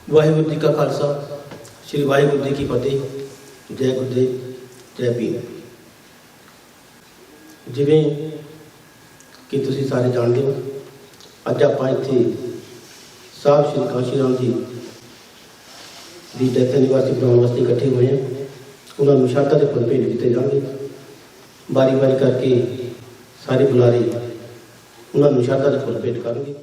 वाहिगुरू जी का खालसा श्री वाहिगुरू जी की फतेह। जय गुरुदेव जय भीम। जिवें कि तुसीं सारे जानते हो, अज आपां इत्थे साहब श्री कांशी राम जी की डेथ एनिवर्सरी मनाउण वास्ते इकट्ठे हुए हैं। उन्होंने शरधा के फुल भेंट किए जाएंगे। बारी बारी करके सारे बुलारे उन्होंने शरधा के फुल भेंट करेंगे।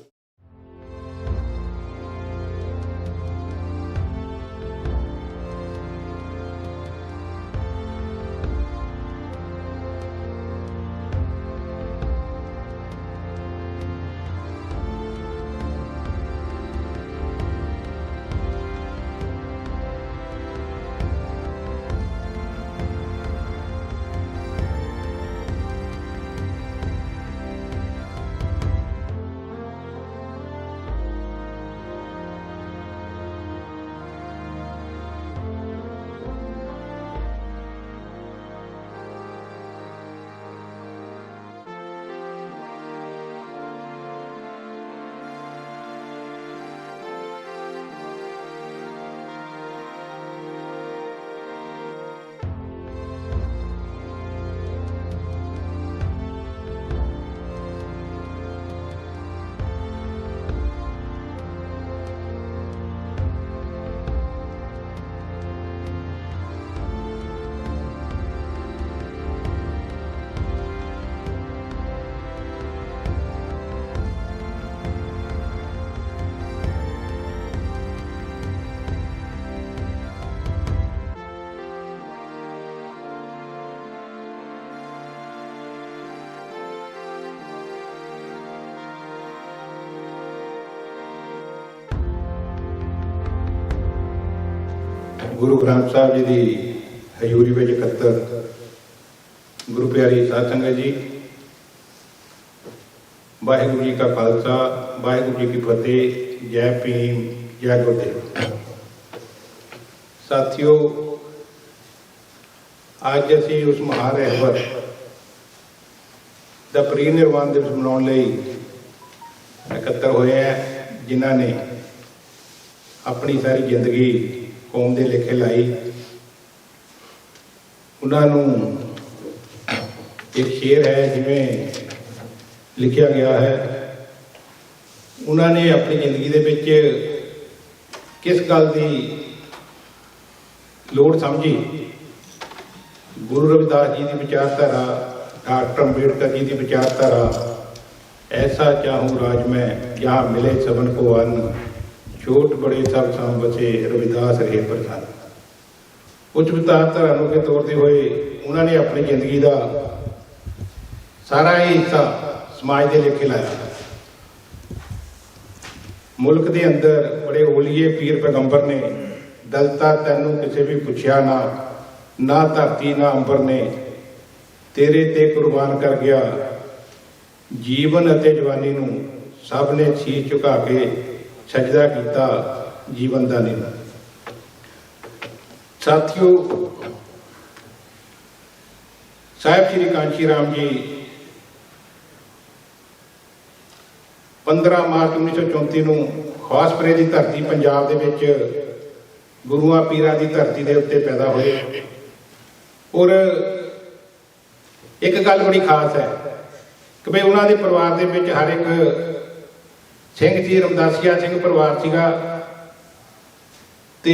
गुरु ग्रंथ साहब जी की हजूरी में इकत्तर गुरु प्यारी साध संगत जी, वाहिगुरू जी का खालसा वाहिगुरू जी की फतेह। जय भीम जय गुरुदेव। साथियों, आज असी उस महान रहबर का परिनिर्वाण दिवस मनाने इकत्तर हुए हैं, जिन्हों ने अपनी सारी जिंदगी कौम के लेखे लाई। उन्होंने एक शेर है जिमें लिखा गया है, उन्होंने अपनी जिंदगी के विच किस गल की लोड़ समझी। गुरु रविदास जी की विचारधारा, डॉक्टर अंबेडकर जी की विचारधारा, ऐसा चाहूँ राज में जहाँ मिले सबन को अन्न, छोट बड़े सब साम बचे रविदास रहे प्रधान। उच्च विचारधारा के तौरते हुए उन्होंने अपनी जिंदगी का सारा ही हिस्सा समाज के लेखे लाया। मुल्क के अंदर बड़े ओलिए पीर पैगंबर ने, दलता तैनू किसी भी पुछया ना धरती ना अंबर ने, तेरे ते कुर्बान कर गया जीवन अते जवानी नू, सब ने शीश झुका के सजदा किया जीवन दानी। साथियों, साहिब श्री कांशी राम जी 15 मार्च 1934 को खासपरे की धरती पंजाब के विच गुरुआ पीरां की धरती के उत्ते पैदा हुए। और एक गल बड़ी खास है कि भाई उन्होंने परिवार के विच हर एक सिंह जी रमदासिया सिंह परिवार सीगा, ते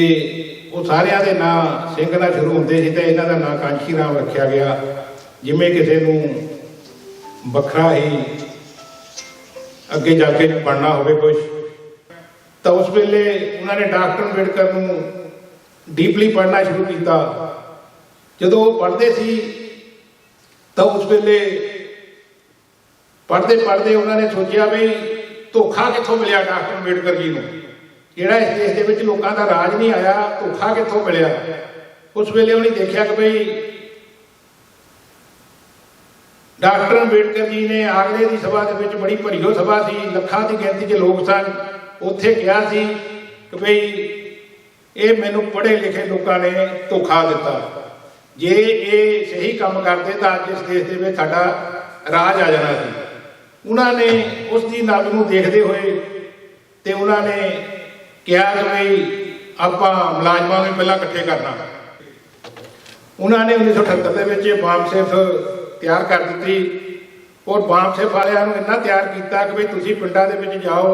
वो सारिया के नाम सिंह ना शुरू होंगे सी, तो इन्हों का नाम कांशी राम रखा गया। जिमें किसी को बखरा ही अगे जाके पढ़ना हो कुछ, तो उस वेले उन्होंने डॉक्टर अंबेडकर को डीपली पढ़ना शुरू किया। जो वो पढ़ते सी तो उस वेले पढ़ते पढ़ते उन्होंने सोचा भी धोखा कितों मिलिया डॉक्टर अंबेडकर जी को, जोड़ा इस देश के लोगों का राज नहीं आया, धोखा कितों मिलिया। उस वेले उन्हें देखा कि भाई डॉक्टर अंबेडकर जी ने आगरे की सभा के बड़ी भरीओ सभा सी, लखां की गिनती के लोग सन, उत्थे कहा सी कि भाई ये मैनू पढ़े लिखे लोगों ने धोखा दिता, जे ये सही काम करते तो अज इस देश के साडा राज आ जाना सी। उन्होंने उसकी नब्ज को देखते हुए तो उन्होंने कहा कि भाई ਆਪਾਂ ਮੁਲਾਜ਼ਮਾਂ ਨੂੰ ਪਹਿਲਾਂ ਇਕੱਠੇ ਕਰਨਾ। ਉਹਨਾਂ ਨੇ 1978 ਦੇ ਵਿੱਚ ਇਹ ਬਾਮ ਸਿਫ ਤਿਆਰ ਕਰ ਦਿੱਤੀ ਔਰ ਬਾਮ ਸਿਫ ਵਾਲਿਆਂ ਨੂੰ ਇੰਨਾ ਤਿਆਰ ਕੀਤਾ ਕਿ ਵੀ ਤੁਸੀਂ ਪਿੰਡਾਂ ਦੇ ਵਿੱਚ ਜਾਓ,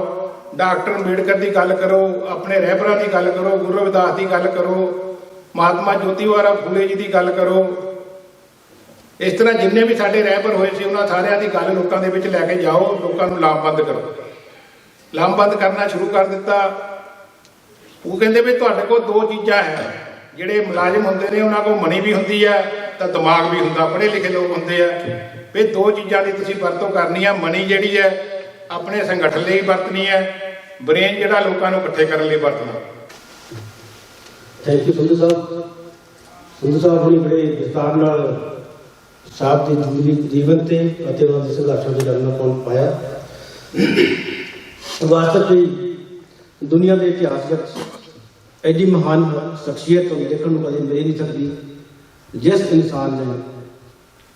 ਡਾਕਟਰ ਅੰਬੇਡਕਰ ਦੀ ਗੱਲ ਕਰੋ, ਆਪਣੇ ਰਹਿਬਰਾਂ ਦੀ ਗੱਲ ਕਰੋ, ਗੁਰੂ ਰਵਿਦਾਸ ਦੀ ਗੱਲ ਕਰੋ, ਮਹਾਤਮਾ ਜੋਤੀਬਾ ਫੂਲੇ ਜੀ ਦੀ ਗੱਲ ਕਰੋ। ਇਸ ਤਰ੍ਹਾਂ ਜਿੰਨੇ ਵੀ ਸਾਡੇ ਰਹਿਬਰ ਹੋਏ ਸੀ ਉਹਨਾਂ ਸਾਰਿਆਂ ਦੀ ਗੱਲ ਲੋਕਾਂ ਦੇ ਵਿੱਚ ਲੈ ਕੇ ਜਾਓ, ਲੋਕਾਂ ਨੂੰ ਲਾਮਬੰਦ ਕਰੋ। ਲਾਮਬੰਦ ਕਰਨਾ ਸ਼ੁਰੂ ਕਰ ਦਿੱਤਾ। ਉਹ ਕਹਿੰਦੇ ਵੀ ਤੁਹਾਡੇ ਕੋਲ ਦੋ ਚੀਜ਼ਾਂ ਹੈ, ਜਿਹੜੇ ਮੁਲਾਜ਼ਮ ਹੁੰਦੇ ਨੇ ਉਹਨਾਂ ਕੋਲ ਮਨੀ ਵੀ ਹੁੰਦੀ ਹੈ ਤਾਂ ਦਿਮਾਗ ਵੀ ਹੁੰਦਾ, ਪੜ੍ਹੇ ਲਿਖੇ ਲੋਕ ਹੁੰਦੇ ਆ। ਵੀ ਦੋ ਚੀਜ਼ਾਂ ਦੀ ਤੁਸੀਂ ਵਰਤੋਂ ਕਰਨੀ ਆ। ਮਨੀ ਜਿਹੜੀ ਹੈ ਆਪਣੇ ਸੰਗਠਨ ਲਈ ਵਰਤਣੀ ਹੈ, ਬ੍ਰੇਨ ਜਿਹੜਾ ਲੋਕਾਂ ਨੂੰ ਇਕੱਠੇ ਕਰਨ ਲਈ ਵਰਤਣਾ। ਥੈਂਕ ਯੂ ਸੰਧੂ ਸਾਹਿਬ। ਸੰਧੂ ਸਾਹਿਬ ਹੁਣੀ ਬੜੇ ਵਿਸਤਾਰ ਨਾਲ ਸਾਹਿਬ ਦੇ ਜੀਵਨ ਤੇ ਅਤੇ ਉਹਨਾਂ ਦੇ ਸੰਘਰਸ਼ਾਂ ਦੇ ਚਾਨਣਾ ਪਾਇਆ। ਵਾਸਤਵ ਵਿੱਚ ਦੁਨੀਆ ਦੇ ਇਤਿਹਾਸ ਵਿੱਚ ਐਡੀ ਮਹਾਨ ਸ਼ਖਸੀਅਤ ਨੂੰ ਦੇਖਣ ਨੂੰ ਕਦੇ ਮਿਲ ਨਹੀਂ ਸਕਦੀ, ਜਿਸ ਇਨਸਾਨ ਨੇ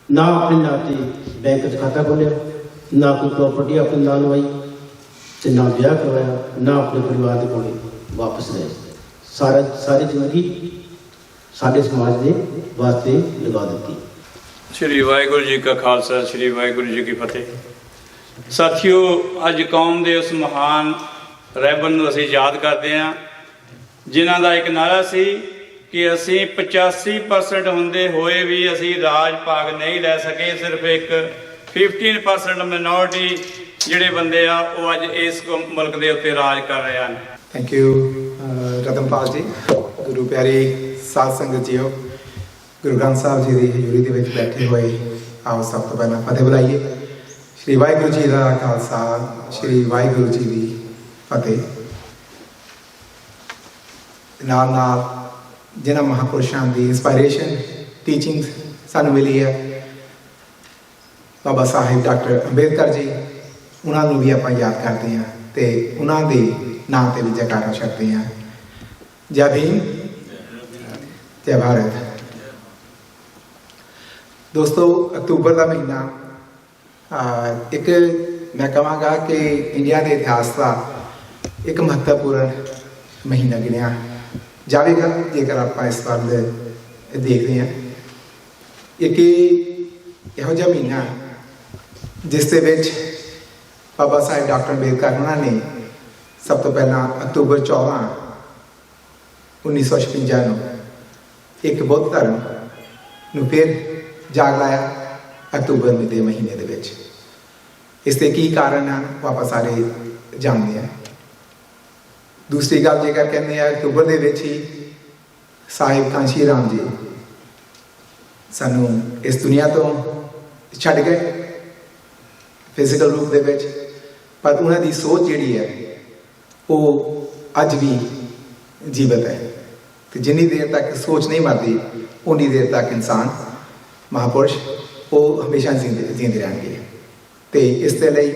ਨਾ ਆਪਣੇ ਨਾਂ ਤੇ ਬੈਂਕ 'ਚ ਖਾਤਾ ਖੋਲ੍ਹਿਆ, ਨਾ ਕੋਈ ਪ੍ਰੋਪਰਟੀ ਆਪਣੇ ਨਾਂ ਲਵਾਈ ਤੇ ਨਾ ਵਿਆਹ ਕਰਵਾਇਆ, ਨਾ ਆਪਣੇ ਪਰਿਵਾਰ ਦੇ ਕੋਲ ਵਾਪਸ ਰਹੇ। ਸਾਰੀ ਜ਼ਿੰਦਗੀ ਸਾਡੇ ਸਮਾਜ ਦੇ ਵਾਸਤੇ ਲਗਾ ਦਿੱਤੀ। ਸ਼੍ਰੀ ਵਾਹਿਗੁਰੂ ਜੀ ਕਾ ਖਾਲਸਾ, ਸ਼੍ਰੀ ਵਾਹਿਗੁਰੂ ਜੀ ਕੀ ਫਤਿਹ। ਸਾਥੀਓ, ਅੱਜ ਕੌਮ ਦੇ ਉਸ ਮਹਾਨ ਰਹਿਬਰ ਨੂੰ ਅਸੀਂ ਯਾਦ ਕਰਦੇ ਹਾਂ ਜਿਨ੍ਹਾਂ ਦਾ ਇੱਕ ਨਾਰਾ ਸੀ ਕਿ ਅਸੀਂ 85% ਹੁੰਦੇ ਹੋਏ ਵੀ ਅਸੀਂ ਰਾਜ ਭਾਗ ਨਹੀਂ ਲੈ ਸਕੇ। ਸਿਰਫ ਇੱਕ 15% ਮਿਨੋਰਟੀ ਜਿਹੜੇ ਬੰਦੇ ਆ ਉਹ ਅੱਜ ਇਸ ਮੁਲਕ ਦੇ ਉੱਤੇ ਰਾਜ ਕਰ ਰਹੇ ਹਨ। ਥੈਂਕ ਯੂ ਰਤਨਪਾਲ ਜੀ। ਗੁਰੂ ਪਿਆਰੀ ਸਾਧ ਸੰਗਤ ਜੀਓ, ਗੁਰੂ ਗ੍ਰੰਥ ਸਾਹਿਬ ਜੀ ਦੀ ਹਜ਼ੂਰੀ ਦੇ ਵਿੱਚ ਬੈਠੇ ਹੋਏ ਆਓ ਸਭ ਤੋਂ ਪਹਿਲਾਂ ਫਤਿਹ ਬੁਲਾਈਏ। ਸ਼੍ਰੀ ਵਾਹਿਗੁਰੂ ਜੀ ਦਾ ਖਾਲਸਾ, ਸ਼੍ਰੀ ਵਾਹਿਗੁਰੂ ਜੀ ਦੀ ਫਤਿਹ। ਨਾਲ ਨਾਲ ਜਿਨ੍ਹਾਂ ਮਹਾਂਪੁਰਸ਼ਾਂ ਦੀ ਇੰਸਪਾਇਰੇਸ਼ਨ ਟੀਚਿੰਗ ਸਾਨੂੰ ਮਿਲੀ ਹੈ, ਬਾਬਾ ਸਾਹਿਬ ਡਾਕਟਰ ਅੰਬੇਦਕਰ ਜੀ, ਉਹਨਾਂ ਨੂੰ ਵੀ ਆਪਾਂ ਯਾਦ ਕਰਦੇ ਹਾਂ ਤੇ ਉਹਨਾਂ ਦੇ ਨਾਂ ਤੇ ਵੀ ਜੈਕਾਰਾ ਛੱਡਦੇ ਹਾਂ। ਜੈ ਭੀਮ, ਜੈ ਭਾਰਤ। ਦੋਸਤੋ, ਅਕਤੂਬਰ ਦਾ ਮਹੀਨਾ ਇੱਕ ਮੈਂ ਕਹਾਂਗਾ ਕਿ ਇੰਡੀਆ ਦੇ ਇਤਿਹਾਸ ਦਾ ਇੱਕ ਮਹੱਤਵਪੂਰਨ ਮਹੀਨਾ ਗਿਣਿਆ ਜਾਵੇਗਾ ਜੇਕਰ ਆਪਾਂ ਇਸ ਵਾਰ ਦੇਖਦੇ ਹਾਂ। ਇੱਕ ਇਹੋ ਜਿਹਾ ਮਹੀਨਾ ਜਿਸ ਦੇ ਵਿੱਚ ਬਾਬਾ ਸਾਹਿਬ ਡਾਕਟਰ ਅੰਬੇਦਕਰ ਉਹਨਾਂ ਨੇ ਸਭ ਤੋਂ ਪਹਿਲਾਂ ਅਕਤੂਬਰ 14, 1956 ਨੂੰ ਇੱਕ ਬੁੱਧ ਧਰਮ ਨੂੰ ਫਿਰ ਜਾਗ ਲਾਇਆ ਅਕਤੂਬਰ ਦੇ ਮਹੀਨੇ ਦੇ ਵਿੱਚ। ਇਸ ਦੇ ਕੀ ਕਾਰਨ ਹਨ ਉਹ ਆਪਾਂ ਸਾਰੇ ਜਾਣਦੇ ਹਾਂ। ਦੂਸਰੀ ਗੱਲ ਜੇਕਰ ਕਹਿੰਦੇ ਆ, ਅਕਤੂਬਰ ਦੇ ਵਿੱਚ ਹੀ ਸਾਹਿਬ ਕਾਂਸ਼ੀ ਰਾਮ ਜੀ ਸਾਨੂੰ ਇਸ ਦੁਨੀਆ ਤੋਂ ਛੱਡ ਗਏ ਫਿਜ਼ੀਕਲ ਰੂਪ ਦੇ ਵਿੱਚ, ਪਰ ਉਹਨਾਂ ਦੀ ਸੋਚ ਜਿਹੜੀ ਹੈ ਉਹ ਅੱਜ ਵੀ ਜੀਵਤ ਹੈ। ਤੇ ਜਿੰਨੀ ਦੇਰ ਤੱਕ ਸੋਚ ਨਹੀਂ ਮਰਦੀ ਉਨੀ ਦੇਰ ਤੱਕ ਇਨਸਾਨ ਮਹਾਂਪੁਰਸ਼ ਉਹ ਹਮੇਸ਼ਾ ਜਿੰਦੇ ਰਹਿਣਗੇ। ਤੇ ਇਸ ਦੇ ਲਈ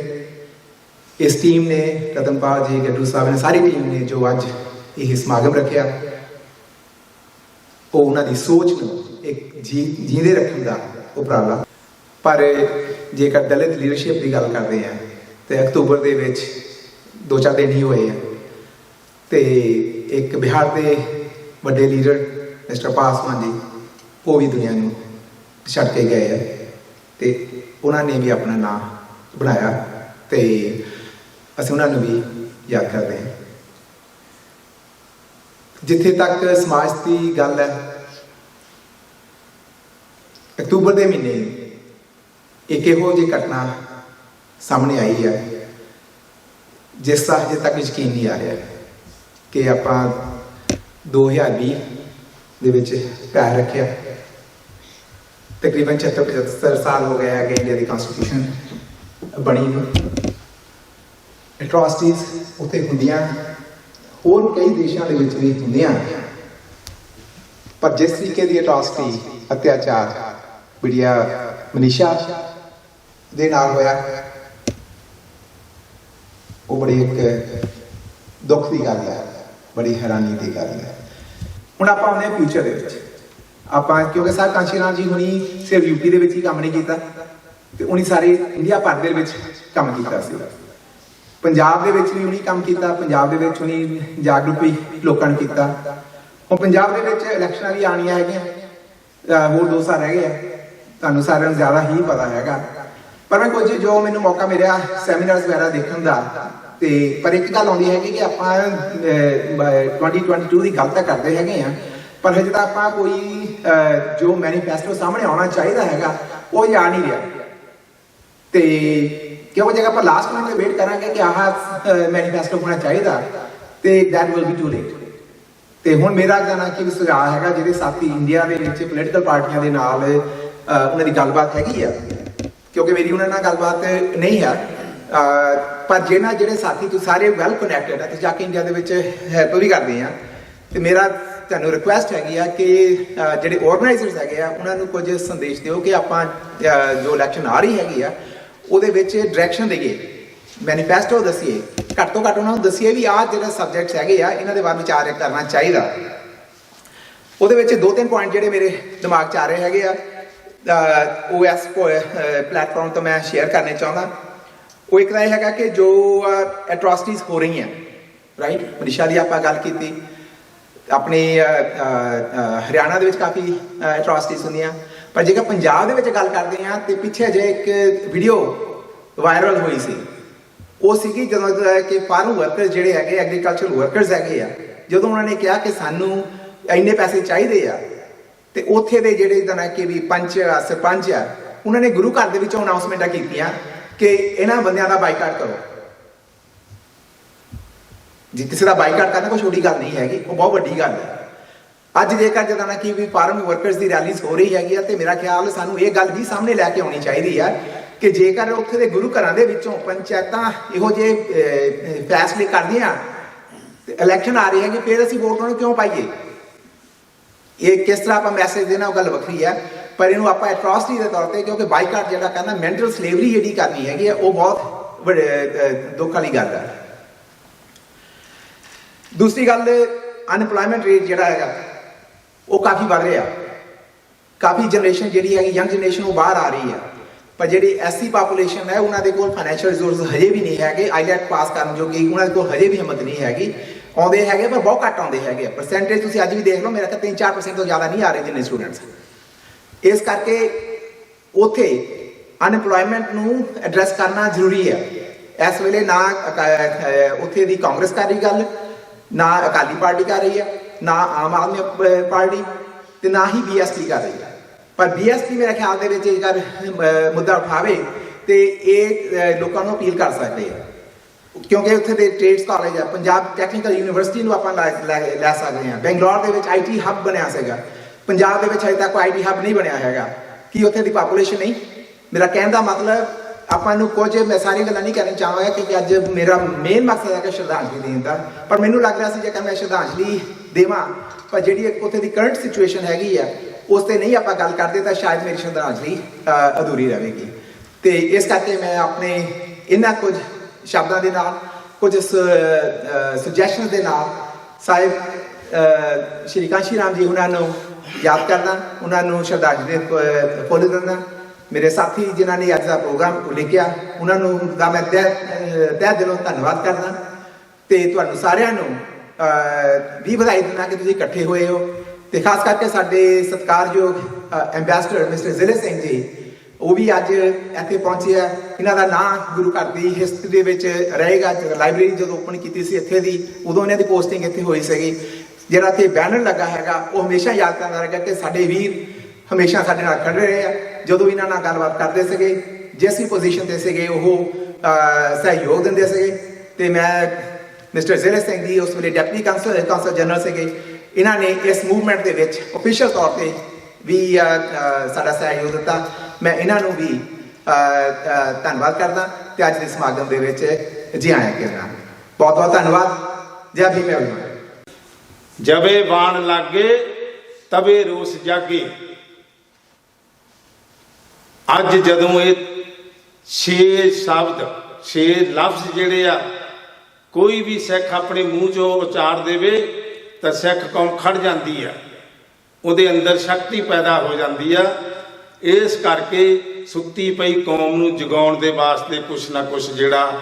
ਇਸ ਟੀਮ ਨੇ, ਰਤਨਪਾਲ ਜੀ, ਗੱਡੂ ਸਾਹਿਬ ਨੇ, ਸਾਰੀ ਟੀਮ ਨੇ ਜੋ ਅੱਜ ਇਹ ਸਮਾਗਮ ਰੱਖਿਆ, ਉਹ ਉਹਨਾਂ ਦੀ ਸੋਚ ਨੂੰ ਇੱਕ ਜੀਂਦੇ ਰੱਖਣ ਦਾ ਉਪਰਾਲਾ। ਪਰ ਜੇਕਰ ਦਲਿਤ ਲੀਡਰਸ਼ਿਪ ਦੀ ਗੱਲ ਕਰਦੇ ਹਾਂ ਤੇ ਅਕਤੂਬਰ ਦੇ ਵਿੱਚ 2-4 ਦਿਨ ਹੀ ਹੋਏ ਆ ਤੇ ਇੱਕ ਬਿਹਾਰ ਦੇ ਵੱਡੇ ਲੀਡਰ ਮਿਸਟਰ ਪਾਸਵਾਨ ਜੀ, ਉਹ ਵੀ ਦੁਨੀਆ ਨੂੰ ਛੱਡ ਕੇ ਗਏ ਆ ਤੇ ਉਹਨਾਂ ਨੇ ਵੀ ਆਪਣਾ ਨਾਂ ਬਣਾਇਆ ਤੇ ਅਸੀਂ ਉਹਨਾਂ ਨੂੰ ਵੀ ਯਾਦ ਕਰਦੇ ਹਾਂ। ਜਿੱਥੇ ਤੱਕ ਸਮਾਜ ਦੀ ਗੱਲ ਹੈ, ਅਕਤੂਬਰ ਦੇ ਮਹੀਨੇ ਇੱਕ ਇਹੋ ਜਿਹੀ ਘਟਨਾ ਸਾਹਮਣੇ ਆਈ ਹੈ ਜਿਸ ਦਾ ਹਜੇ ਤੱਕ ਯਕੀਨ ਨਹੀਂ ਆ ਰਿਹਾ ਕਿ ਆਪਾਂ 2020 ਦੇ ਵਿੱਚ ਪੈਰ ਰੱਖਿਆ। ਤਕਰੀਬਨ 76 ਸਾਲ ਹੋ ਗਏ ਕਿ ਇੰਡੀਆ ਦੀ ਕਨਸਟੀਟਿਊਸ਼ਨ ਬਣੀ ਨੂੰ। ਐਟਰੋਸਿਟੀਜ਼ ਉੱਥੇ ਹੁੰਦੀਆਂ, ਹੋਰ ਕਈ ਦੇਸ਼ਾਂ ਦੇ ਵਿੱਚ ਵੀ ਹੁੰਦੀਆਂ, ਪਰ ਜਿਸ ਤਰੀਕੇ ਦੀ ਐਟਰੋਸਿਟੀ ਅਤਿਆਚਾਰ ਬਿੜੀਆ ਮਨੀਸ਼ਾ ਦੇ ਨਾਲ ਹੋਇਆ, ਉਹ ਬੜੀ ਇੱਕ ਦੁੱਖ ਦੀ ਗੱਲ ਹੈ, ਬੜੀ ਹੈਰਾਨੀ ਦੀ ਗੱਲ ਹੈ। ਹੁਣ ਆਪਾਂ ਆਪਣੇ ਫਿਊਚਰ ਦੇ ਵਿੱਚ ਆਪਾਂ, ਕਿਉਂਕਿ ਸਾਹਿਬ ਕਾਂਸ਼ੀ ਰਾਮ ਜੀ ਹੁਣੀ ਸਿਰਫ ਯੂਪੀ ਦੇ ਵਿੱਚ ਹੀ ਕੰਮ ਨਹੀਂ ਕੀਤਾ ਤੇ ਉਹਨੇ ਸਾਰੇ ਇੰਡੀਆ ਭਰ ਦੇ ਵਿੱਚ ਕੰਮ ਕੀਤਾ ਸੀ। पंजाब दे विच भी उन्हीं काम कीता, पंजाब दे विच उन्हीं जागरूक भी लोकां ने कीता। हुण पंजाब दे विच इलैक्शनां भी आउणीआं हैगीआं, होर 2 साल रह गए आ, तुहानूं सारिआं नूं ज़्यादा ही पता हैगा। पर मैं कुछ जो मैनूं मौका मिलिआ सैमीनार्स वगैरह देखण दा, ते पर एक गल आउंदी हैगी कि आपां 2022 ਦੀ ਗੱਲ ਤਾਂ ਕਰਦੇ ਹੈਗੇ ਆ, पर हजे तक आपां कोई जो मैनीफेस्टो सामने आउणा चाहीदा हैगा ਉਹ ਜਾ नहीं रहा। ਤੇ क्यों जगह पर लास्ट मिनट में वेट करांगे कि आह मैनीफेस्टो होना चाहिए, तो that will be too late. तो हुण मेरा कहना कि सुझाव हैगा जिहड़े साथी इंडिया दे विच पोलीटिकल पार्टियां दे नाल उन्हां दी गलबात हैगी आ, क्योंकि मेरी उन्हां नाल गलबात नहीं है, पर जिन्हां जिहड़े साथी तुसीं सारे वैल कनैक्टेड है, तुसीं जाके इंडिया दे विच हैल्प भी करदे आ, तो मेरा ਤੁਹਾਨੂੰ रिक्वेस्ट हैगी आ कि ਜਿਹੜੇ ऑर्गेनाइजर्स हैगे आ उन्हां नूं कुछ संदेश दिओ कि आपां जो इलैक्शन आ रही हैगी आ ਉਹਦੇ ਵਿੱਚ ਡਾਇਰੈਕਸ਼ਨ ਦੇਈਏ, ਮੈਨੀਫੈਸਟੋ ਦਸੀਏ, ਘੱਟ ਤੋਂ ਘੱਟ ਉਹਨਾਂ ਨੂੰ ਦਸੀਏ ਵੀ ਆਹ ਜਿਹੜੇ ਸਬਜੈਕਟਸ ਹੈਗੇ ਆ ਇਹਨਾਂ ਦੇ ਬਾਰੇ ਵਿਚਾਰ ਕਰਨਾ ਚਾਹੀਦਾ। ਉਹਦੇ ਵਿੱਚ 2-3 ਪੁਆਇੰਟ ਜਿਹੜੇ ਮੇਰੇ ਦਿਮਾਗ 'ਚ ਆ ਰਹੇ ਹੈਗੇ ਆ, ਉਹ ਇਸ ਪਲੇਟਫਾਰਮ ਤੋਂ ਮੈਂ ਸ਼ੇਅਰ ਕਰਨੇ ਚਾਹੁੰਦਾ। ਉਹ ਇੱਕ ਤਾਂ ਇਹ ਹੈਗਾ ਕਿ ਜੋ ਐਟਰੋਸਿਟੀਜ਼ ਹੋ ਰਹੀਆਂ, ਰਾਈਟ, ਮਨੀਸ਼ਾ ਦੀ ਆਪਾਂ ਗੱਲ ਕੀਤੀ, ਆਪਣੇ ਹਰਿਆਣਾ ਦੇ ਵਿੱਚ ਕਾਫੀ ਐਟਰੋਸਿਟੀਜ਼ ਹੁੰਦੀਆਂ, पर जेकर पंजाब दे विच गल करते हैं तो पिछे जे एक वीडियो वायरल हुई सी, वो सीगी जदों कि फार्म वर्कर्स जिहड़े हैगे एग्रीकल्चर वर्कर्स हैगे आ, जदों उन्होंने कहा कि सानू इन्ने पैसे चाहिए आ, तो उत्थे दे जिहड़े जना कि भी पंच आ सरपंच आ उन्होंने गुरु घर दे विचों अनाउंसमेंटां कीतियां कि इन्हां बंदियां दा बाईकाट करो। जी किसी का बाईकाट करना कोई छोटी गल नहीं हैगी, वो बहुत वड्डी गल है। ਅੱਜ ਜੇਕਰ ਜਦੋਂ ਨਾ ਕਿ ਵੀ ਫਾਰਮ ਵਰਕਰਸ ਦੀ ਰੈਲੀਜ਼ ਹੋ ਰਹੀ ਹੈਗੀ ਆ, ਤੇ ਮੇਰਾ ਖਿਆਲ ਸਾਨੂੰ ਇਹ ਗੱਲ ਵੀ ਸਾਹਮਣੇ ਲੈ ਕੇ ਆਉਣੀ ਚਾਹੀਦੀ ਆ ਕਿ ਜੇਕਰ ਉੱਥੇ ਦੇ ਗੁਰੂ ਘਰਾਂ ਦੇ ਵਿੱਚੋਂ ਪੰਚਾਇਤਾਂ ਇਹੋ ਜਿਹੇ ਫੈਸਲੇ ਕਰਦੀਆਂ ਤੇ ਇਲੈਕਸ਼ਨ ਆ ਰਹੀ ਹੈ ਕਿ ਫਿਰ ਅਸੀਂ ਵੋਟ ਉਹਨਾਂ ਨੂੰ ਕਿਉਂ ਪਾਈਏ? ਇਹ ਕਿਸ ਤਰ੍ਹਾਂ ਆਪਾਂ ਮੈਸੇਜ ਦੇਣਾ ਉਹ ਗੱਲ ਵੱਖਰੀ ਹੈ, ਪਰ ਇਹਨੂੰ ਆਪਾਂ ਐਟਰੋਸਿਟੀ ਦੇ ਤੌਰ ਤੇ, ਕਿਉਂਕਿ ਬਾਈਕਾਟ ਜਿਹੜਾ ਕਹਿੰਦਾ ਮੈਂਟਲ ਸਲੇਵਰੀ ਜਿਹੜੀ ਕਰਨੀ ਹੈਗੀ ਆ, ਉਹ ਬਹੁਤ ਦੁੱਖ ਵਾਲੀ ਗੱਲ ਹੈ। ਦੂਸਰੀ ਗੱਲ, ਅਨਪਲੋਇਮੈਂਟ ਰੇਟ ਜਿਹੜਾ ਹੈਗਾ ਉਹ ਕਾਫੀ ਵੱਧ ਰਿਹਾ, ਕਾਫੀ ਜਨਰੇਸ਼ਨ ਜਿਹੜੀ ਹੈਗੀ ਯੰਗ ਜਨਰੇਸ਼ਨ ਉਹ ਬਾਹਰ ਆ ਰਹੀ ਹੈ, ਪਰ ਜਿਹੜੀ ਐਸਸੀ ਪਾਪੂਲੇਸ਼ਨ ਹੈ ਉਹਨਾਂ ਦੇ ਕੋਲ ਫਾਈਨੈਂਸ਼ੀਅਲ ਰਿਸੋਰਸ ਹਜੇ ਵੀ ਨਹੀਂ ਹੈਗੇ ਆਈਲੈਟ ਪਾਸ ਕਰਨ ਜੋਗੇ, ਉਹਨਾਂ ਦੇ ਕੋਲ ਹਜੇ ਵੀ ਹਿੰਮਤ ਨਹੀਂ ਹੈਗੀ, ਆਉਂਦੇ ਹੈਗੇ ਪਰ ਬਹੁਤ ਘੱਟ ਆਉਂਦੇ ਹੈਗੇ। ਪਰਸੈਂਟੇਜ ਤੁਸੀਂ ਅੱਜ ਵੀ ਦੇਖ ਲਓ, ਮੇਰਾ ਤਾਂ 3-4% ਤੋਂ ਜ਼ਿਆਦਾ ਨਹੀਂ ਆ ਰਹੇ ਜਿੰਨੇ ਸਟੂਡੈਂਟਸ। ਇਸ ਕਰਕੇ ਉੱਥੇ ਅਨਪਲੋਇਮੈਂਟ ਨੂੰ ਐਡਰੈਸ ਕਰਨਾ ਜ਼ਰੂਰੀ ਹੈ। ਇਸ ਵੇਲੇ ਨਾ ਉੱਥੇ ਦੀ ਕਾਂਗਰਸ ਕਰ ਰਹੀ ਗੱਲ, ਨਾ ਅਕਾਲੀ ਪਾਰਟੀ ਕਰ ਰਹੀ ਹੈ, ਨਾ ਆਮ ਆਦਮੀ ਪਾਰਟੀ, ਤੇ ਨਾ ਹੀ BSP ਕਰ ਰਹੀ ਹੈ। ਪਰ BSP ਮੇਰੇ ਖਿਆਲ ਦੇ ਵਿੱਚ ਜੇਕਰ ਮੁੱਦਾ ਉਠਾਵੇ ਤੇ ਇਹ ਲੋਕਾਂ ਨੂੰ ਅਪੀਲ ਕਰ ਸਕਦੇ ਆ, ਕਿਉਂਕਿ ਉੱਥੇ ਦੇ ਟ੍ਰੇਡਸ ਕਾਲਜ ਆ, ਪੰਜਾਬ ਟੈਕਨੀਕਲ ਯੂਨੀਵਰਸਿਟੀ ਨੂੰ ਆਪਾਂ ਲੈ ਸਕਦੇ ਹਾਂ, ਬੈਂਗਲੌਰ ਦੇ ਵਿੱਚ IT ਹੱਬ ਬਣਿਆ ਸੀਗਾ, ਪੰਜਾਬ ਦੇ ਵਿੱਚ ਅਜੇ ਤੱਕ ਕੋਈ IT ਹੱਬ ਨਹੀਂ ਬਣਿਆ ਹੈਗਾ। ਕੀ ਉੱਥੇ ਦੀ ਪਾਪੂਲੇਸ਼ਨ ਨਹੀਂ? ਮੇਰਾ ਕਹਿਣ ਦਾ ਮਤਲਬ ਆਪਾਂ ਨੂੰ ਕੁਝ, ਮੈਂ ਸਾਰੀ ਗੱਲਾਂ ਨਹੀਂ ਕਰਨੀ ਚਾਹਾਂਗਾ ਕਿਉਂਕਿ ਅੱਜ ਮੇਰਾ ਮੇਨ ਮਕਸਦ ਹੈ ਕਿ ਸ਼ਰਧਾਂਜਲੀ ਦੇਣ ਦਾ, ਪਰ ਮੈਨੂੰ ਲੱਗ ਰਿਹਾ ਸੀ ਜੇਕਰ ਮੈਂ ਸ਼ਰਧਾਂਜਲੀ ਦੇਵਾਂ ਪਰ ਜਿਹੜੀ ਉੱਥੇ ਦੀ ਕਰੰਟ ਸਿਚੁਏਸ਼ਨ ਹੈਗੀ ਆ ਉਸ ਤੇ ਨਹੀਂ ਆਪਾਂ ਗੱਲ ਕਰਦੇ ਤਾਂ ਸ਼ਾਇਦ ਮੇਰੀ ਸ਼ਰਧਾਂਜਲੀ ਅਧੂਰੀ ਰਹੇਗੀ। ਤੇ ਇਸ ਕਰਕੇ ਮੈਂ ਆਪਣੇ ਇਹਨਾਂ ਕੁਝ ਸ਼ਬਦਾਂ ਦੇ ਨਾਲ, ਕੁਝ ਸੁਜੈਸ਼ਨਸ ਦੇ ਨਾਲ ਸਾਹਿਬ ਸ਼੍ਰੀ ਕਾਂਸ਼ੀ ਰਾਮ ਜੀ ਉਹਨਾਂ ਨੂੰ ਯਾਦ ਕਰਦਾ, ਉਹਨਾਂ ਨੂੰ ਸ਼ਰਧਾਂਜਲੀ ਫੁੱਲ ਦਿੰਦਾ। ਮੇਰੇ ਸਾਥੀ ਜਿਨ੍ਹਾਂ ਨੇ ਅੱਜ ਦਾ ਪ੍ਰੋਗਰਾਮ ਲਿਖਿਆ ਉਹਨਾਂ ਨੂੰ ਦਾ ਮੈਂ ਤਹਿ ਦਿਲੋਂ ਧੰਨਵਾਦ ਕਰਦਾ, ਤੇ ਤੁਹਾਨੂੰ ਸਾਰਿਆਂ ਨੂੰ ਵੀ ਵਧਾਈ ਦਿੰਦਾ ਕਿ ਤੁਸੀਂ ਇਕੱਠੇ ਹੋਏ ਹੋ। ਤੇ ਖਾਸ ਕਰਕੇ ਸਾਡੇ ਸਤਿਕਾਰਯੋਗ ਐਂਬੈਸਡਰ ਮਿਸਟਰ ਜ਼ਿਲੇ ਸਿੰਘ ਜੀ, ਉਹ ਵੀ ਅੱਜ ਇੱਥੇ ਪਹੁੰਚੇ ਆ। ਇਹਨਾਂ ਦਾ ਨਾਂ ਗੁਰੂ ਘਰ ਦੀ ਹਿਸਟਰੀ ਦੇ ਵਿੱਚ ਰਹੇਗਾ। ਲਾਇਬ੍ਰੇਰੀ ਜਦੋਂ ਓਪਨ ਕੀਤੀ ਸੀ ਇੱਥੇ ਦੀ, ਉਦੋਂ ਇਹਨਾਂ ਦੀ ਪੋਸਟਿੰਗ ਇੱਥੇ ਹੋਈ ਸੀਗੀ। ਜਿਹੜਾ ਇੱਥੇ ਬੈਨਰ ਲੱਗਾ ਹੈਗਾ ਉਹ ਹਮੇਸ਼ਾ ਯਾਦ ਕਰਦਾ ਰਹੇਗਾ ਕਿ ਸਾਡੇ ਵੀਰ ਹਮੇਸ਼ਾ ਸਾਡੇ ਨਾਲ ਖੜੇ ਰਹੇ ਆ। ਜਦੋਂ ਵੀ ਇਹਨਾਂ ਨਾਲ ਗੱਲਬਾਤ ਕਰਦੇ ਸੀਗੇ, ਜਿਸ ਵੀ ਪੋਜੀਸ਼ਨ ਤੇ ਸੀਗੇ ਉਹ ਸਹਿਯੋਗ ਦਿੰਦੇ ਸੀਗੇ। ਤੇ ਮੈਂ ਮਿਸਟਰ ਜ਼ਿਲੇ ਸਿੰਘ ਜੀ ਉਸ ਵੇਲੇ ਡਿਪਟੀ ਕਾਉਂਸਲ ਜਨਰਲ ਸੀਗੇ, ਇਹਨਾਂ ਨੇ ਇਸ ਮੂਵਮੈਂਟ ਦੇ ਵਿੱਚ ਅਫੀਸ਼ੀਅਲ ਤੌਰ ਤੇ ਵੀ ਸਾਡਾ ਸਹਿਯੋਗ ਦਿੱਤਾ। ਮੈਂ ਇਹਨਾਂ ਨੂੰ ਵੀ ਧੰਨਵਾਦ ਕਰਦਾ ਤੇ ਅੱਜ ਦੇ ਸਮਾਗਮ ਦੇ ਵਿੱਚ ਜੀ ਆਇਆਂ ਕਰਨਾ। ਬਹੁਤ ਬਹੁਤ ਧੰਨਵਾਦ। ਜੈ ਭੀਮ ਐਵਰੀਵਨ। ਜਬੇ ਬਾਣ ਲਾਗੇ ਤਬੇ ਰੋਸ ਜਾਗੇ। ਅੱਜ ਜਦੋਂ ਇਹ 6 ਸ਼ਬਦ 6 ਲਫ਼ਜ਼ ਜਿਹੜੇ ਆ ਕੋਈ ਵੀ ਸਿੱਖ ਆਪਣੇ ਮੂੰਹ 'ਚੋਂ ਉਚਾਰ ਦੇਵੇ ਤਾਂ ਸਿੱਖ ਕੌਮ ਖੜ ਜਾਂਦੀ ਆ, ਉਹਦੇ ਅੰਦਰ ਸ਼ਕਤੀ ਪੈਦਾ ਹੋ ਜਾਂਦੀ ਆ। ਇਸ ਕਰਕੇ ਸੁੱਤੀ ਪਈ ਕੌਮ ਨੂੰ ਜਗਾਉਣ ਦੇ ਵਾਸਤੇ ਕੁਛ ਨਾ ਕੁਛ ਜਿਹੜਾ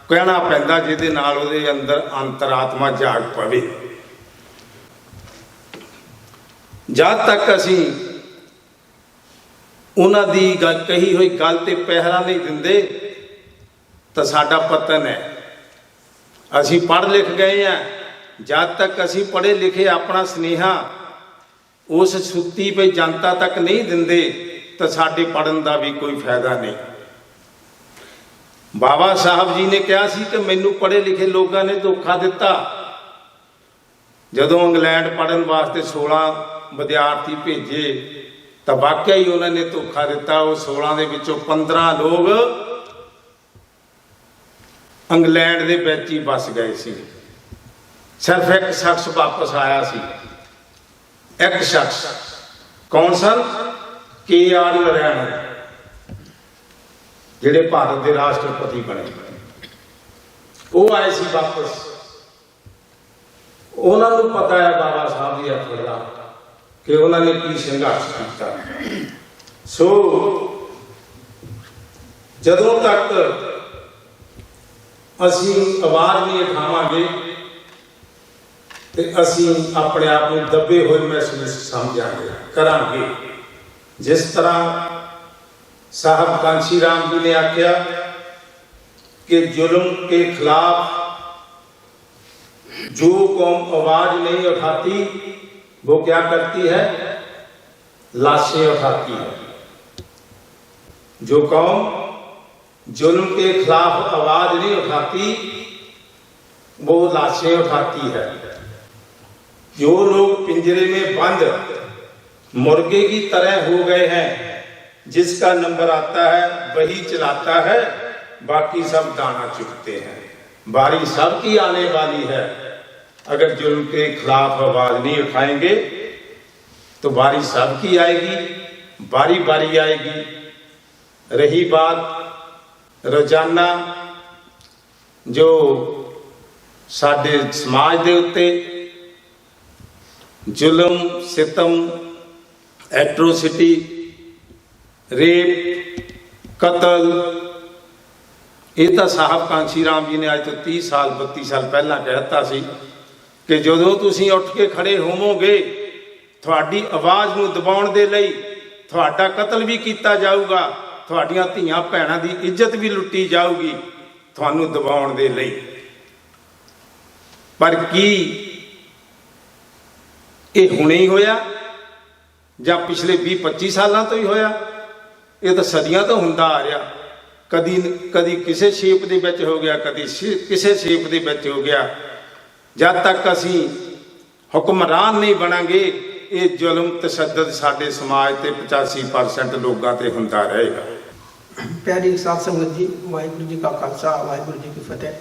ਕਹਿਣਾ ਪੈਂਦਾ ਜਿਹਦੇ ਨਾਲ ਉਹਦੇ ਅੰਦਰ ਅੰਤਰਾਤਮਾ ਜਾਗ ਪਵੇ। ਜਦ ਤੱਕ ਅਸੀਂ ਉਹਨਾਂ ਦੀ ਗੱਲ ਕਹੀ ਹੋਈ ਗੱਲ ਤੇ ਪਹਿਰਾ ਨਹੀਂ ਦਿੰਦੇ ਤਾਂ ਸਾਡਾ ਪਤਨ ਹੈ। ਅਸੀਂ ਪੜ੍ਹ ਲਿਖ ਗਏ ਹਾਂ, ਜਦ ਤੱਕ ਅਸੀਂ ਪੜ੍ਹੇ ਲਿਖੇ ਆਪਣਾ ਸੁਨੇਹਾ ਉਸ ਸੁੱਤੀ ਪਈ ਜਨਤਾ ਤੱਕ ਨਹੀਂ ਦਿੰਦੇ ਤਾਂ ਸਾਡੇ ਪੜ੍ਹਨ ਦਾ ਵੀ ਕੋਈ ਫਾਇਦਾ ਨਹੀਂ। ਬਾਬਾ ਸਾਹਿਬ ਜੀ ਨੇ ਕਿਹਾ ਸੀ ਕਿ ਮੈਨੂੰ ਪੜ੍ਹੇ ਲਿਖੇ ਲੋਕਾਂ ਨੇ ਧੋਖਾ ਦਿੱਤਾ। ਜਦੋਂ ਇੰਗਲੈਂਡ ਪੜ੍ਹਨ ਵਾਸਤੇ 16 ਵਿਦਿਆਰਥੀ ਭੇਜੇ ਤਾਂ ਵਾਕਿਆ ਹੀ ਉਹਨਾਂ ਨੇ ਧੋਖਾ ਦਿੱਤਾ। ਉਹ 16 ਦੇ ਵਿੱਚੋਂ 15 ਲੋਕ ਇੰਗਲੈਂਡ ਦੇ ਵਿੱਚ ਹੀ ਵਸ ਗਏ ਸੀ। ਸਿਰਫ ਇੱਕ ਸ਼ਖਸ ਵਾਪਸ ਆਇਆ ਸੀ, ਇੱਕ ਸ਼ਖਸ। ਕੌਣ ਸਨ? KR ਨਰੈਣ, ਜਿਹੜੇ ਭਾਰਤ ਦੇ ਰਾਸ਼ਟਰਪਤੀ ਬਣੇ, ਉਹ ਆਏ ਸੀ ਵਾਪਸ। ਉਹਨਾਂ ਨੂੰ ਪਤਾ ਹੈ ਬਾਬਾ ਸਾਹਿਬ ਦੀ ਅਥਰ ਦਾ ਕਿ ਉਹਨਾਂ ਨੇ ਕੀ ਸੰਘਰਸ਼ ਕੀਤਾ। ਸੋ ਜਦੋਂ ਤੱਕ ਅਸੀਂ ਆਵਾਜ਼ ਨਹੀਂ ਉਠਾਵਾਂਗੇ ਤੇ ਅਸੀਂ ਆਪਣੇ ਆਪ ਨੂੰ ਦੱਬੇ ਹੋਏ ਮਹਿਸੂਸ ਸਮਝਾਂਗੇ ਕਰਾਂਗੇ। ਜਿਸ ਤਰ੍ਹਾਂ साहब कांशी राम जी ने आख्या कि जुल्म के खिलाफ जो कौम आवाज नहीं उठाती वो क्या करती है? लाशें उठाती है। जो कौम जुल्म के खिलाफ आवाज नहीं उठाती वो लाशें उठाती है। जो लोग पिंजरे में बंद मुर्गे की तरह हो गए हैं, जिसका नंबर आता है वही चलाता है, बाकी सब दाना चुगते हैं। बारी सबकी आने वाली है। अगर जुल्म के खिलाफ आवाज नहीं उठाएंगे तो बारी सबकी आएगी, बारी बारी आएगी। रही बात रोजाना जो साडे समाज दे उत्ते जुल्म, सितम, एट्रोसिटी, रेप, कतल, ये तो साहब कांशी राम जी ने अज तो 30 साल 32 साल पहला कहता सी कि जदों तुसीं उठ के खड़े होवोगे तुहाडी आवाज़ नूं दबाउण दे लई तुहाडा कतल भी किया जाऊगा, तुहाडीआं धीआं भैणां दी इज्जत भी लुट्टी जाऊगी तुहानूं दबाउण दे लई। पर की ये हुणे ही होया जां पिछले 20-25 सालों तो ही होया? ये तो सदियां तो हुंदा आ रहा। कदी कदी किसी शेप दे विच हो गया, कदी किसी शेप दे विच हो गया। जब तक असी हुक्मरान नहीं बनांगे ये जुल्म तशद्दद साडे समाज ते 85% लोगों ते हुंदा रहेगा। प्यारी साध संगत जी, वाहिगुरू जी का खालसा, वाहिगुरू जी की फतेह।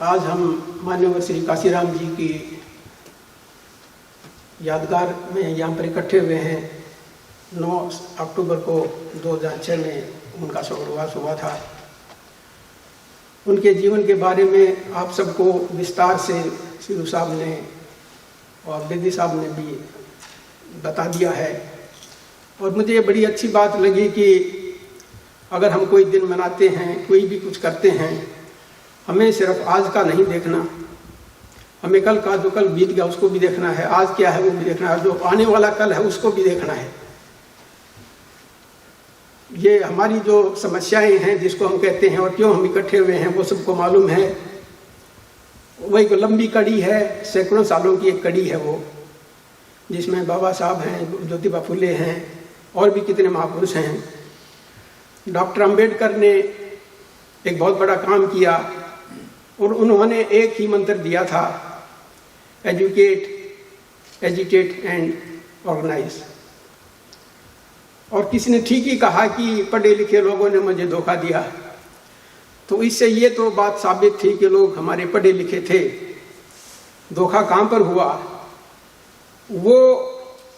आज हम मान्यवर श्री काशीराम जी की यादगार में यहाँ पर इकट्ठे हुए हैं। 9 अक्टूबर को 2006 में उनका स्वर्गवास हुआ था। उनके जीवन के बारे में आप सबको विस्तार से सिद्धू साहब ने और बेदी साहब ने भी बता दिया है। और मुझे ये बड़ी अच्छी बात लगी कि अगर हम कोई दिन मनाते हैं, कोई भी कुछ करते हैं, हमें सिर्फ आज का नहीं देखना, हमें कल का जो कल बीत गया उसको भी देखना है, आज क्या है वो भी देखना है, जो आने वाला कल है उसको भी देखना है। ये हमारी जो समस्याएं हैं जिसको हम कहते हैं और क्यों हम इकट्ठे हुए हैं वो सबको मालूम है। वो एक लंबी कड़ी है, सैकड़ों सालों की एक कड़ी है वो, जिसमें बाबा साहब हैं, ज्योतिबा फुले हैं और भी कितने महापुरुष हैं। डॉक्टर अंबेडकर ने एक बहुत बड़ा काम किया और उन्होंने एक ही मंत्र दिया था, एजुकेट, एजिटेट एंड ऑर्गेनाइज। और किसी ने ठीक ही कहा कि पढ़े लिखे लोगों ने मुझे धोखा दिया। तो इससे ये तो बात साबित थी कि लोग हमारे पढ़े लिखे थे। धोखा कहाँ पर हुआ? वो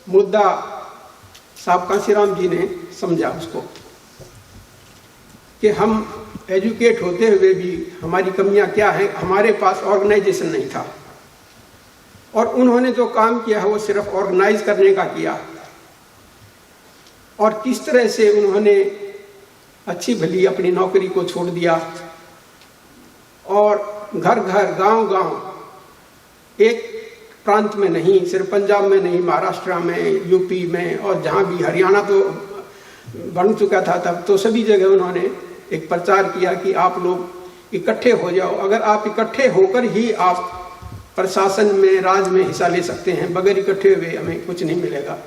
मुद्दा साहब काशीराम जी ने समझा उसको कि हम एजुकेट होते हुए भी हमारी कमियां क्या हैं। हमारे पास ऑर्गेनाइजेशन नहीं था और उन्होंने जो काम किया है वो सिर्फ ऑर्गेनाइज करने का किया। और किस तरह से उन्होंने अच्छी भली अपनी नौकरी को छोड़ दिया और घर घर गांव गांव, एक प्रांत में नहीं, सिर्फ पंजाब में नहीं, महाराष्ट्र में, यूपी में और जहाँ भी, हरियाणा तो बन चुका था तब, तो सभी जगह उन्होंने एक प्रचार किया कि आप लोग इकट्ठे हो जाओ। अगर आप इकट्ठे होकर ही आप प्रशासन में, राज में हिस्सा ले सकते हैं, बगैर इकट्ठे हुए हमें कुछ नहीं मिलेगा।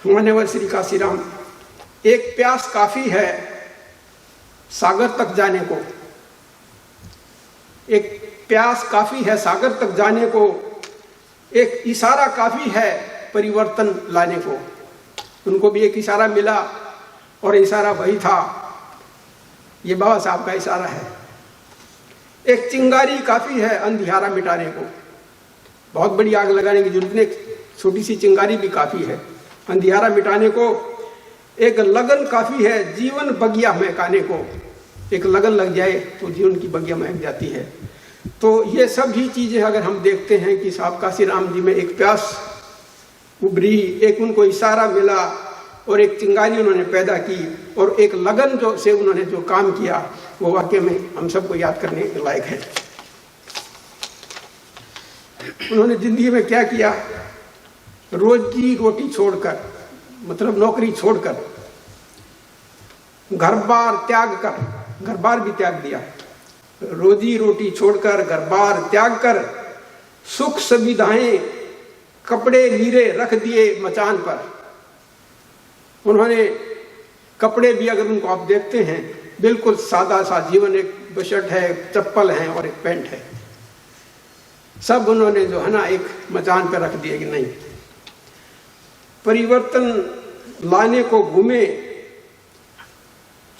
मान्यवर श्री काशीराम, एक प्यास काफी है सागर तक जाने को, एक प्यास काफी है सागर तक जाने को, एक इशारा काफी है परिवर्तन लाने को। उनको भी एक इशारा मिला और इशारा वही था, ये बाबा साहब का इशारा है। एक चिंगारी काफी है अंधियारा मिटाने को, बहुत बड़ी आग लगाने की जरूरत नहीं, छोटी सी चिंगारी भी काफी है अंधियारा मिटाने को। एक लगन काफी है जीवन बगिया महकाने को, एक लगन लग जाए तो जीवन की बगिया महक जाती है। तो ये सब ही चीजें अगर हम देखते हैं कि साहब काशीराम जी में एक प्यास उभरी, एक उनको इशारा मिला और एक चिंगारी उन्होंने पैदा की और एक लगन जो से उन्होंने जो काम किया वो वाकई में हम सबको याद करने के लायक है। उन्होंने जिंदगी में क्या किया, रोज की रोटी छोड़कर, मतलब नौकरी छोड़कर, घर बार त्याग कर, घर बार भी त्याग दिया, रोजी रोटी छोड़कर घर बार त्याग कर, सुख सुविधाएं, कपड़े लीरे रख दिए मचान पर। उन्होंने कपड़े भी अगर उनको आप देखते हैं बिल्कुल सादा सा जीवन, एक बशर्ट है, चप्पल है और एक पैंट है, सब उन्होंने जो है ना एक मचान पर रख दिए कि नहीं। परिवर्तन लाने को घूमे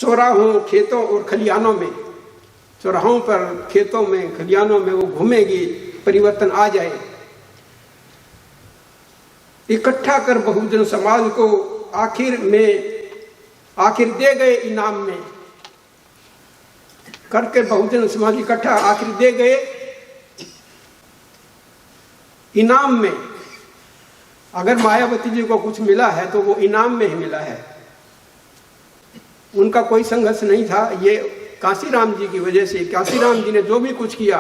चौराहों, खेतों और खलियानों में, चौराहों पर, खेतों में, खलियानों में वो घूमेगी, परिवर्तन आ जाए। इकट्ठा कर बहुजन समाज को आखिर दे गए इनाम में, करके बहुजन समाज इकट्ठा आखिर दे गए इनाम में। अगर मायावती जी को कुछ मिला है तो वो इनाम में ही मिला है, उनका कोई संघर्ष नहीं था। ये काशीराम जी की वजह से, काशीराम जी ने जो भी कुछ किया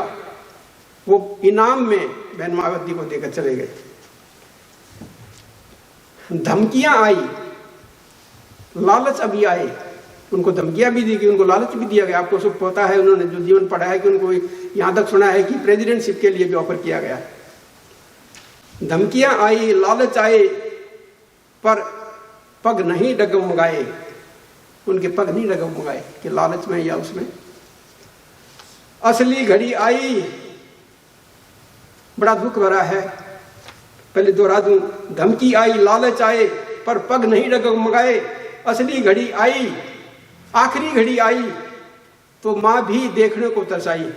वो इनाम में बहन मायावती को देकर चले गए। धमकियां आई, लालच अभी आए, उनको धमकियां भी दी गई, उनको लालच भी दिया गया। आपको सब पता है, उन्होंने जो जीवन पढ़ा है कि उनको यहां तक सुना है कि प्रेसिडेंटशिप के लिए भी ऑफर किया गया। धमकियां आई, लालच आए, पर पग नहीं डगमगाए, उनके पग नहीं डगमगाए कि लालच में या उसमें। असली घड़ी आई, बड़ा दुख भरा है, पहले दोहरा दूं, धमकी आई, लालच आए, पर पग नहीं डगमगाए। असली घड़ी आई, आखिरी घड़ी आई तो मां भी देखने को तरसाई।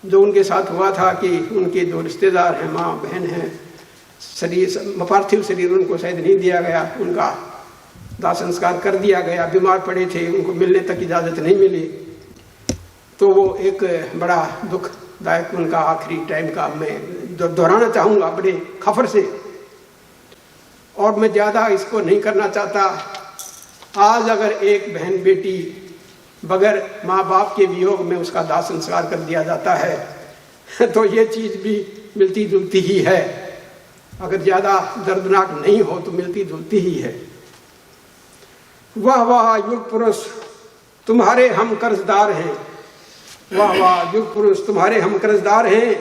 जो उनके साथ हुआ था कि उनके जो रिश्तेदार हैं, माँ बहन हैं, शरीर, पार्थिव शरीर उनको शायद नहीं दिया गया, उनका दाह संस्कार कर दिया गया, बीमार पड़े थे, उनको मिलने तक इजाजत नहीं मिली। तो वो एक बड़ा दुखदायक उनका आखिरी टाइम का मैं दोहराना चाहूंगा बड़े खफर से, और मैं ज्यादा इसको नहीं करना चाहता। आज अगर एक बहन बेटी बगैर माँ बाप के वियोग में उसका दाह संस्कार कर दिया जाता है तो ये चीज भी मिलती जुलती ही है, अगर ज्यादा दर्दनाक नहीं हो तो मिलती जुलती ही है। वाह वाह युग पुरुष तुम्हारे हम कर्जदार हैं, वाह वाह युग पुरुष तुम्हारे हम कर्जदार हैं,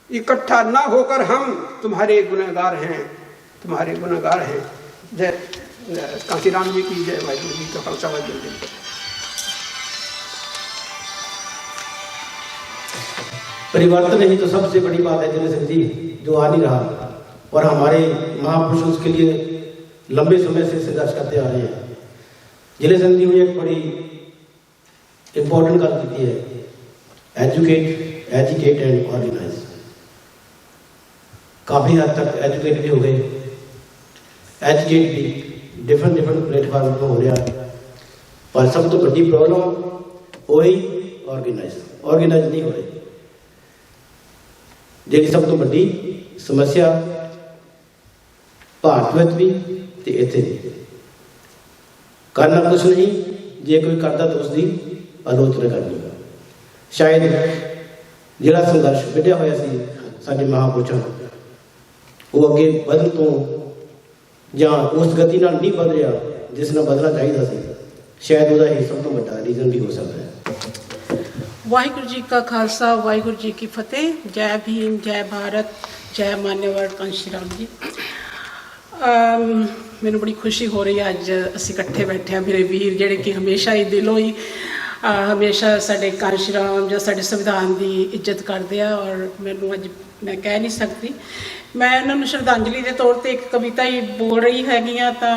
इकट्ठा ना होकर हम तुम्हारे गुनहगार हैं, तुम्हारे गुनहगार हैं। जय काशीराम जी की जय, वाहिगुरु जी का खालसा वाहिगुरू जी की। परिवर्तन ही तो सबसे बड़ी बात है जिले सिंह जी, जो आ नहीं रहा, और हमारे महापुरुष उसके लिए लंबे समय से संघर्ष करते आ रहे हैं। जिले सिंह जी ने एक बड़ी इंपॉर्टेंट गल की है, एजुकेट एंड ऑर्गेनाइज। काफी हद तक एजुकेट भी हो गए, एजुकेट भी डिफरेंट प्लेटफॉर्म पर हो रहा, पर सब तो बड़ी प्रॉब्लम वही ऑर्गेनाइज नहीं हो रही। जी सब तो बड़ी समस्या भारत में भी ते इत्थे भी। करना कुछ नहीं, जे कोई करता तो उसकी आलोचना करनी। शायद ਜਿਹੜਾ ਸੰਘਰਸ਼ ਵਿੱਢਿਆ ਹੋਇਆ ਸੀ ਸਾਡੇ ਮਹਾਂਪੁਰਸ਼ਾਂ, ਉਹ ਅੱਗੇ ਵਧਣ ਤੋਂ ਜਾਂ ਉਸ ਗਤੀ ਨਾਲ ਨਹੀਂ ਵਧ ਰਿਹਾ ਜਿਸ ਨਾਲ ਵਧਣਾ ਚਾਹੀਦਾ ਸੀ। ਸ਼ਾਇਦ ਉਹਦਾ ਇਹ ਸਭ ਤੋਂ ਵੱਡਾ ਰੀਜ਼ਨ ਵੀ ਹੋ ਸਕਦਾ ਹੈ। ਵਾਹਿਗੁਰੂ ਜੀ ਕਾ ਖਾਲਸਾ, ਵਾਹਿਗੁਰੂ ਜੀ ਕੀ ਫਤਿਹ। ਜੈ ਭੀਮ, ਜੈ ਭਾਰਤ, ਜੈ ਮਾਨਯਵਰ ਕਾਂਸ਼ੀ ਰਾਮ ਜੀ। ਮੈਨੂੰ ਬੜੀ ਖੁਸ਼ੀ ਹੋ ਰਹੀ ਹੈ ਅੱਜ ਅਸੀਂ ਇਕੱਠੇ ਬੈਠੇ ਹਾਂ। ਮੇਰੇ ਵੀਰ ਜਿਹੜੇ ਕਿ ਹਮੇਸ਼ਾ ਹੀ ਦਿਲੋਂ ਹੀ ਹਮੇਸ਼ਾ ਸਾਡੇ ਕਾਂਸ਼ੀ ਰਾਮ ਜਾਂ ਸਾਡੇ ਸੰਵਿਧਾਨ ਦੀ ਇੱਜ਼ਤ ਕਰਦੇ ਆ, ਔਰ ਮੈਨੂੰ ਅੱਜ ਮੈਂ ਕਹਿ ਨਹੀਂ ਸਕਦੀ। ਮੈਂ ਉਹਨਾਂ ਨੂੰ ਸ਼ਰਧਾਂਜਲੀ ਦੇ ਤੌਰ 'ਤੇ ਇੱਕ ਕਵਿਤਾ ਹੀ ਬੋਲ ਰਹੀ ਹੈਗੀ ਆ। ਤਾਂ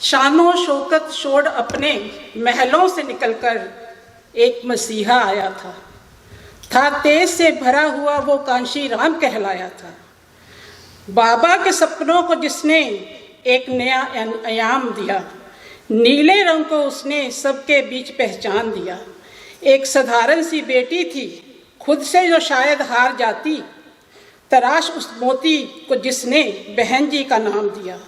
शानो शौकत छोड़ अपने महलों से निकलकर एक मसीहा आया था तेज से भरा हुआ वो कांशी राम कहलाया था। बाबा के सपनों को जिसने एक नया आयाम दिया, नीले रंग को उसने सबके बीच पहचान दिया। एक साधारण सी बेटी थी खुद से जो शायद हार जाती, तराश उस मोती को जिसने बहन जी का नाम दिया।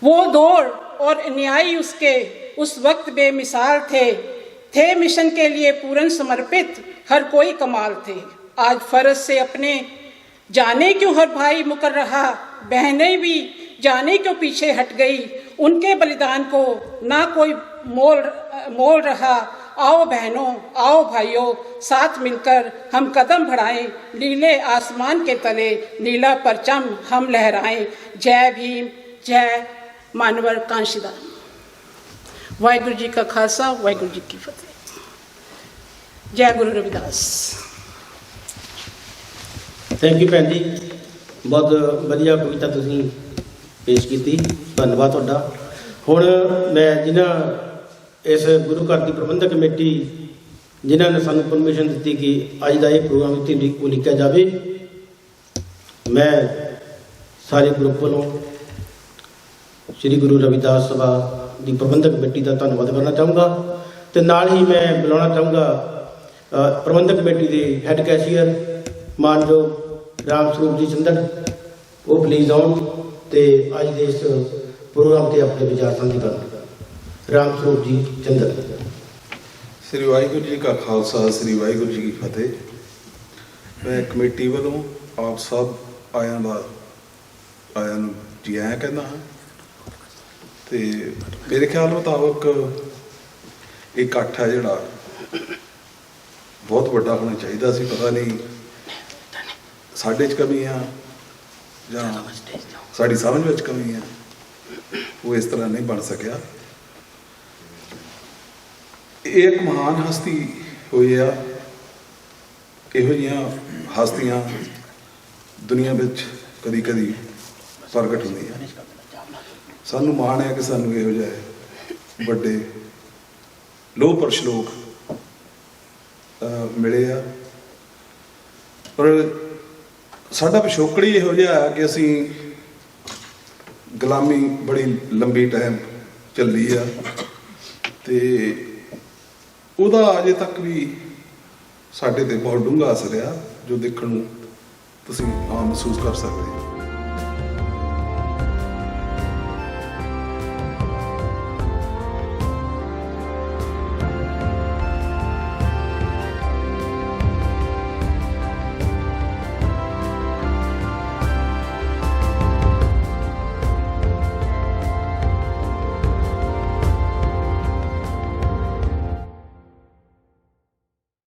वो दौड़ और न्याय उसके उस वक्त बेमिसाल थे मिशन के लिए पूर्ण समर्पित, हर कोई कमाल थे। आज फर्ज से अपने जाने क्यों हर भाई मुकर रहा, बहनें भी जाने क्यों पीछे हट गई। उनके बलिदान को ना कोई मोल रहा। आओ बहनों, आओ भाइयों, साथ मिलकर हम कदम बढ़ाएं, नीले आसमान के तले नीला परचम हम लहराएं। जय भीम, जय मानवर कांशीदा। वाहिगुरु जी का खालसा, वाहिगुरु जी की फतेह। जय गुरु रविदास। थैंक यू भैन जी, बहुत वधिया कविता तुसीं पेश की, धन्यवाद तुहाडा। हुण मैं जिन्हां इस गुरु घर की प्रबंधक कमेटी जिन्हां ने सानूं परमिशन दी कि अज का यह प्रोग्राम इत्थे उलीकिया जाए, मैं सारे ग्रुप वालों श्री गुरु रविदास सभा की प्रबंधक कमेटी का धन्यवाद करना चाहूँगा। तो नाल ही मैं बुलाना चाहूँगा प्रबंधक कमेटी के हैड कैशियर मानयोग राम स्वरूप जी चंदन, वो प्लीज़ आउन तो अज के इस प्रोग्राम से अपने विचार साझे कर। राम स्वरूप जी चंदन। श्री वाहिगुरू जी का खालसा, श्री वाहिगुरू जी की फतेह। मैं कमेटी वालों आप सब आया जी आया कहना हाँ। तो मेरे ख्याल मुताबक एक इकट्ठ है जोड़ा बहुत बड़ा होना चाहिए सी। पता नहीं साढ़े कमी आ या साड़ी समझ में कमी है, वो इस तरह नहीं बन सकिया। एक महान हस्ती हुई है, इहो हस्तियां दुनिया में कदी कदी प्रगट होंदी है। सानू माण है कि सानू इहो जिहे बड़े लोह पुरश लोग मिले आ। पर साडा पिछोकड़ी इहो जिहा है कि असीं गुलामी बड़ी लंबी टाइम चली आ, ते ਉਹਦਾ ਅਜੇ ਤੱਕ ਵੀ ਸਾਡੇ ਤੇ ਬਹੁਤ ਡੂੰਘਾ ਅਸਰ ਆ, ਜੋ ਦੇਖਣ ਨੂੰ ਤੁਸੀਂ ਆਮ ਮਹਿਸੂਸ ਕਰ ਸਕਦੇ ਹੋ।